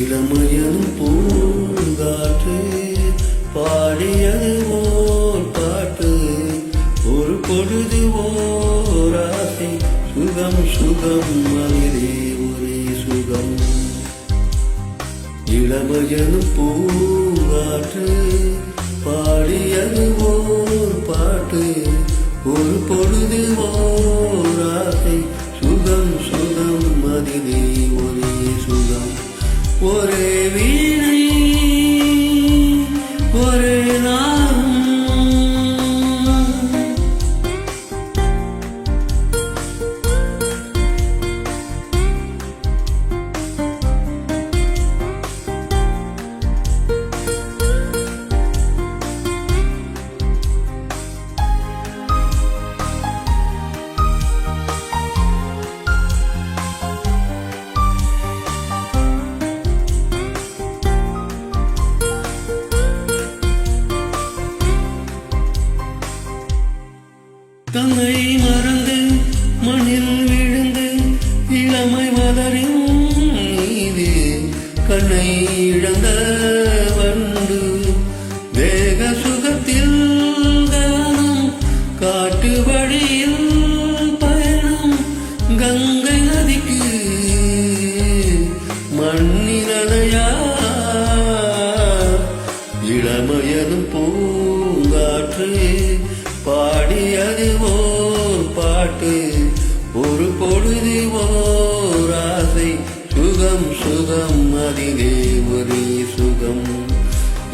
இளமையனும் பூங்காற்று பாடியது ஓர் பாட்டு, ஒரு பொழுது ஓர் ஆசை, சுகம் சுகம் மனிதே ஒரே சுகம். இளமையனும் பூங்காற்று பாடியது ஓர் பாட்டு, ஒரு பொழுது ஓர் ஆசை, சுகம் சுகம் மனிதே ஒரே சுகம். ஒரே வீணை ஒரே நாளும் தன்னை மறந்து மண்ணில் விழுந்து இளமை மலரின் மீது கண்ணை இழந்த வண்டு, தேக சுகத்தில் தானம் காட்டு வழியில் பயணம், கங்கை நதிக்கு மண்ணினலையா. இளமையனும் பூங்காற்று பாடியது ஓர் பாட்டு, ஒரு பொழுது ஓர் ஆசை, சுகம் சுகம் அதிலே ஒரே சுகம்.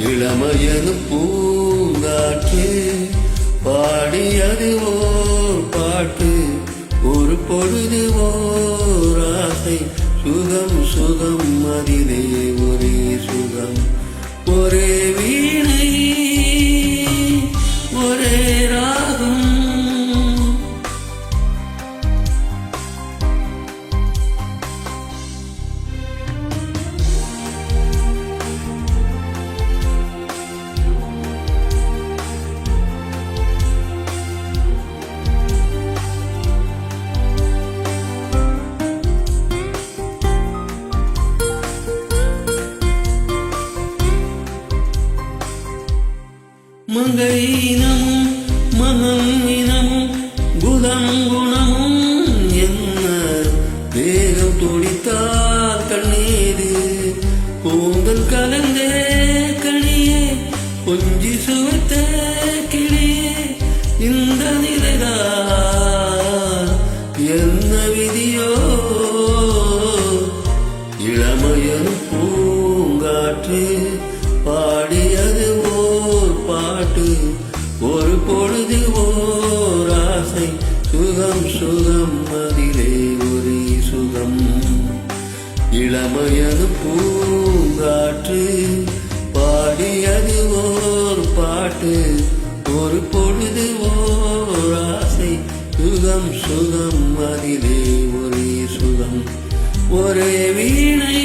இளமையனும் பூங்காற்று பாடியது ஓர் பாட்டு, ஒரு பொழுது ஓர் ஆசை, சுகம் சுகம் அதிலே ஒரே சுகம். ஒரே வீணை ஒரே ராகம், மங்கை இனமும் மகம் இனமும் குணம் குணமும் என்ன, தேகம் துடித்தால் கண்ணீரு கூந்தல் கலந்தே கணியே, கொஞ்சி சுவைத்த கிளியே, இந்த நிலைதா என்ன விதியோ. இளமையனும் பூங்காற்று பாடியது ஓர் பாட்டு, ஒரு பொழுது ஓர் ஆசை, சுகம் சுகம் அதிலே ஒரே சுகம். இளமையனும் பூங்காற்று பாடியது ஓர் பாட்டு, ஒரு பொழுது ஓர் ஆசை, சுகம் சுகம் அதிலே ஒரே சுகம். ஒரே வீணை